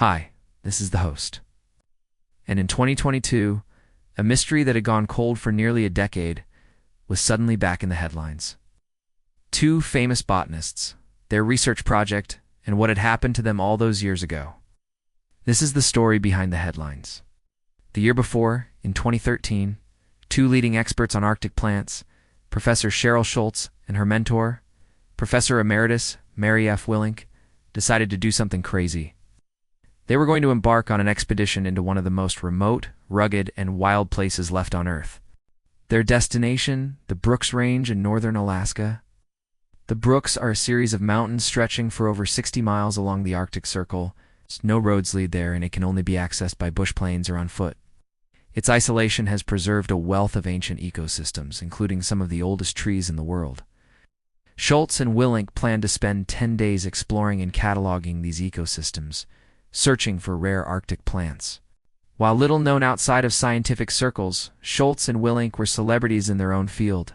Hi, this is the host. And in 2022, a mystery that had gone cold for nearly a decade was suddenly back in the headlines. Two famous botanists, their research project, and what had happened to them all those years ago. This is the story behind the headlines. The year before, in 2013, two leading experts on Arctic plants, Professor Cheryl Schultz and her mentor, Professor Emeritus Mary F. Willink, decided to do something crazy. They were going to embark on an expedition into one of the most remote, rugged, and wild places left on Earth. Their destination, the Brooks Range in northern Alaska. The Brooks are a series of mountains stretching for over 60 miles along the Arctic Circle. No roads lead there, and it can only be accessed by bush planes or on foot. Its isolation has preserved a wealth of ancient ecosystems, including some of the oldest trees in the world. Schultz and Willink planned to spend 10 days exploring and cataloging these ecosystems, searching for rare Arctic plants. While little known outside of scientific circles, Schultz and Willink were celebrities in their own field.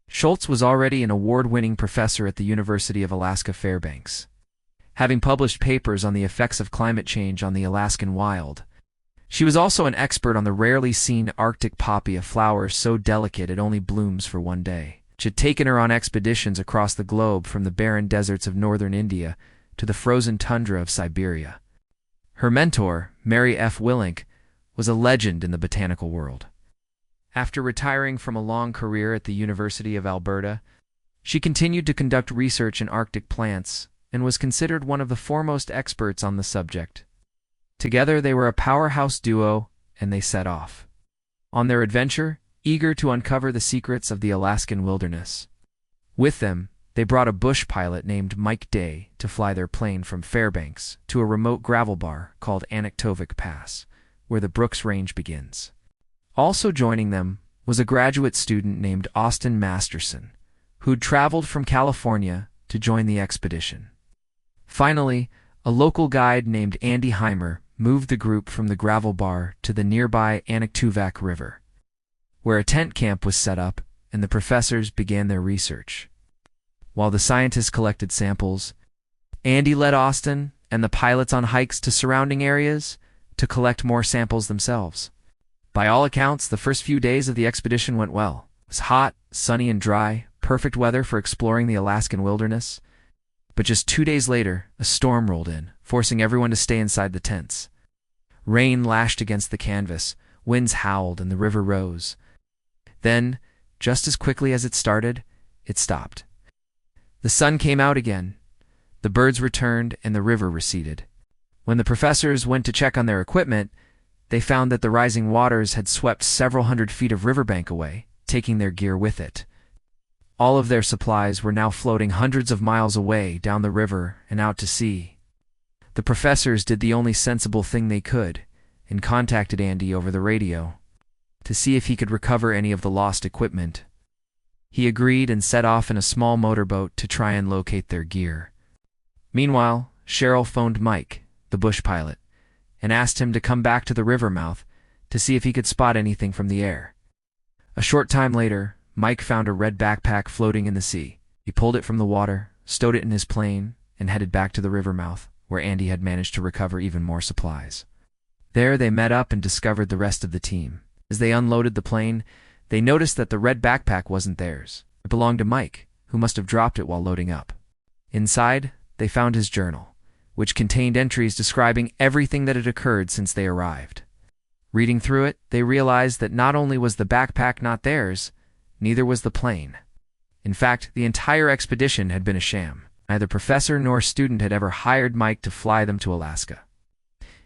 Schultz was already an award-winning professor at the University of Alaska Fairbanks, having published papers on the effects of climate change on the Alaskan wild. She was also an expert on the rarely seen Arctic poppy, a flower so delicate it only blooms for one day. She had taken her on expeditions across the globe, from the barren deserts of northern India to the frozen tundra of Siberia. Her mentor, Mary F. Willink, was a legend in the botanical world. After retiring from a long career at the University of Alberta, she continued to conduct research in Arctic plants and was considered one of the foremost experts on the subject. Together they were a powerhouse duo, and they set off on their adventure, eager to uncover the secrets of the Alaskan wilderness. With them, they brought a bush pilot named Mike Day to fly their plane from Fairbanks to a remote gravel bar called Anektovik Pass, where the Brooks Range begins. Also joining them was a graduate student named Austin Masterson, who'd traveled from California to join the expedition. Finally, a local guide named Andy Heimer moved the group from the gravel bar to the nearby Anektuvak River, where a tent camp was set up and the professors began their research. While the scientists collected samples, Andy led Austin and the pilots on hikes to surrounding areas to collect more samples themselves. By all accounts, the first few days of the expedition went well. It was hot, sunny, and dry, perfect weather for exploring the Alaskan wilderness. But just 2 days later, a storm rolled in, forcing everyone to stay inside the tents. Rain lashed against the canvas, winds howled, and the river rose. Then, just as quickly as it started, it stopped. The sun came out again, the birds returned, and the river receded. When the professors went to check on their equipment, they found that the rising waters had swept several hundred feet of riverbank away, taking their gear with it. All of their supplies were now floating hundreds of miles away down the river and out to sea. The professors did the only sensible thing they could and contacted Andy over the radio to see if he could recover any of the lost equipment. He agreed and set off in a small motorboat to try and locate their gear. Meanwhile, Cheryl phoned Mike, the bush pilot, and asked him to come back to the river mouth to see if he could spot anything from the air. A short time later, Mike found a red backpack floating in the sea. He pulled it from the water, stowed it in his plane, and headed back to the river mouth, where Andy had managed to recover even more supplies. There they met up and discovered the rest of the team. As they unloaded the plane, they noticed that the red backpack wasn't theirs. It belonged to Mike, who must have dropped it while loading up. Inside, they found his journal, which contained entries describing everything that had occurred since they arrived. Reading through it, they realized that not only was the backpack not theirs, neither was the plane. In fact, the entire expedition had been a sham. Neither professor nor student had ever hired Mike to fly them to Alaska.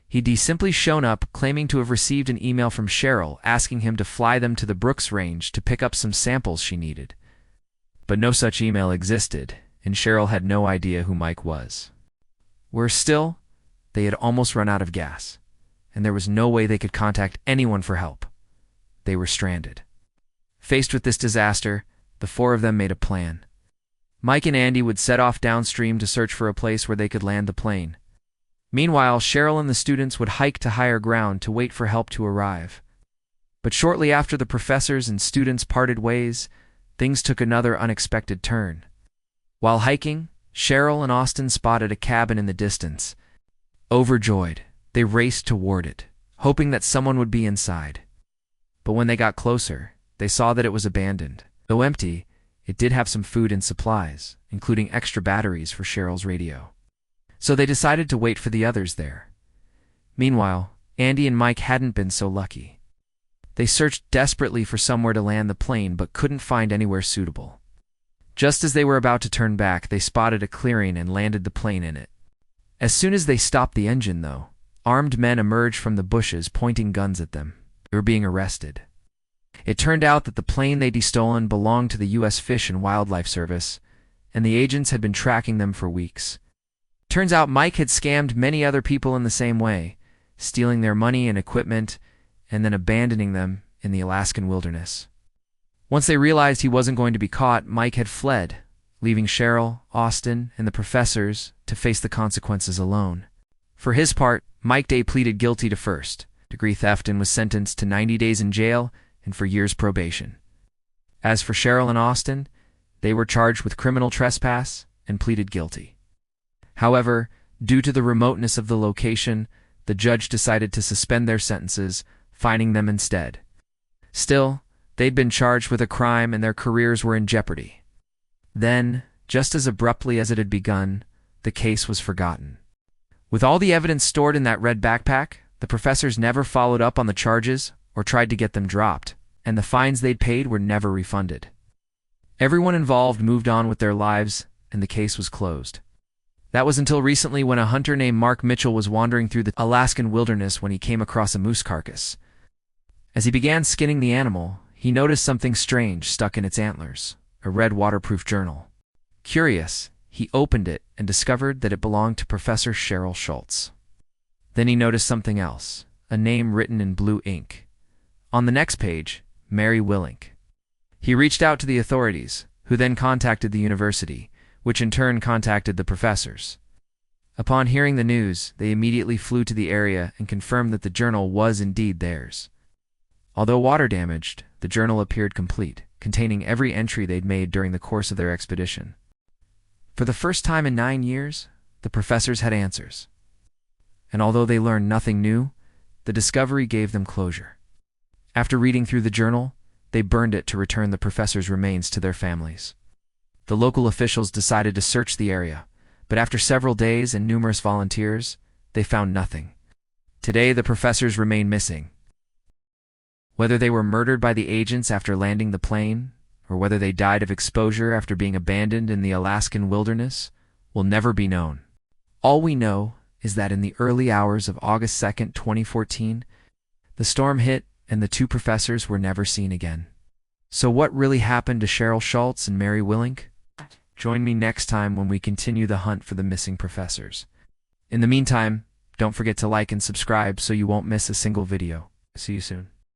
He'd simply shown up, claiming to have received an email from Cheryl asking him to fly them to the Brooks Range to pick up some samples she needed. But no such email existed, and Cheryl had no idea who Mike was. Worse still, they had almost run out of gas, and there was no way they could contact anyone for help. They were stranded. Faced with this disaster, the four of them made a plan. Mike and Andy would set off downstream to search for a place where they could land the plane. Meanwhile, Cheryl and the students would hike to higher ground to wait for help to arrive. But shortly after the professors and students parted ways, things took another unexpected turn. While hiking, Cheryl and Austin spotted a cabin in the distance. Overjoyed, they raced toward it, hoping that someone would be inside. But when they got closer, they saw that it was abandoned. Though empty, it did have some food and supplies, including extra batteries for Cheryl's radio. So they decided to wait for the others there. Meanwhile, Andy and Mike hadn't been so lucky. They searched desperately for somewhere to land the plane but couldn't find anywhere suitable. Just as they were about to turn back, they spotted a clearing and landed the plane in it. As soon as they stopped the engine, though, armed men emerged from the bushes pointing guns at them. They were being arrested. It turned out that the plane they'd stolen belonged to the U.S. Fish and Wildlife Service, and the agents had been tracking them for weeks. Turns out Mike had scammed many other people in the same way, stealing their money and equipment, and then abandoning them in the Alaskan wilderness. Once they realized he wasn't going to be caught, Mike had fled, leaving Cheryl, Austin, and the professors to face the consequences alone. For his part, Mike Day pleaded guilty to first-degree theft and was sentenced to 90 days in jail and for years probation. As for Cheryl and Austin, they were charged with criminal trespass and pleaded guilty. However, due to the remoteness of the location, the judge decided to suspend their sentences, fining them instead. Still, they'd been charged with a crime and their careers were in jeopardy. Then, just as abruptly as it had begun, the case was forgotten. With all the evidence stored in that red backpack, the professors never followed up on the charges or tried to get them dropped, and the fines they'd paid were never refunded. Everyone involved moved on with their lives, and the case was closed. That was until recently when a hunter named Mark Mitchell was wandering through the Alaskan wilderness when he came across a moose carcass. As he began skinning the animal, he noticed something strange stuck in its antlers, a red waterproof journal. Curious, he opened it and discovered that it belonged to Professor Cheryl Schultz. Then he noticed something else, a name written in blue ink. On the next page, Mary Willink. He reached out to the authorities, who then contacted the university, which in turn contacted the professors. Upon hearing the news, they immediately flew to the area and confirmed that the journal was indeed theirs. Although water-damaged, the journal appeared complete, containing every entry they'd made during the course of their expedition. For the first time in 9 years, the professors had answers. And although they learned nothing new, the discovery gave them closure. After reading through the journal, they burned it to return the professors' remains to their families. The local officials decided to search the area, but after several days and numerous volunteers, they found nothing. Today, the professors remain missing. Whether they were murdered by the agents after landing the plane, or whether they died of exposure after being abandoned in the Alaskan wilderness, will never be known. All we know is that in the early hours of August 2nd, 2014, the storm hit and the two professors were never seen again. So what really happened to Cheryl Schultz and Mary Willink? Join me next time when we continue the hunt for the missing professors. In the meantime, don't forget to like and subscribe so you won't miss a single video. See you soon.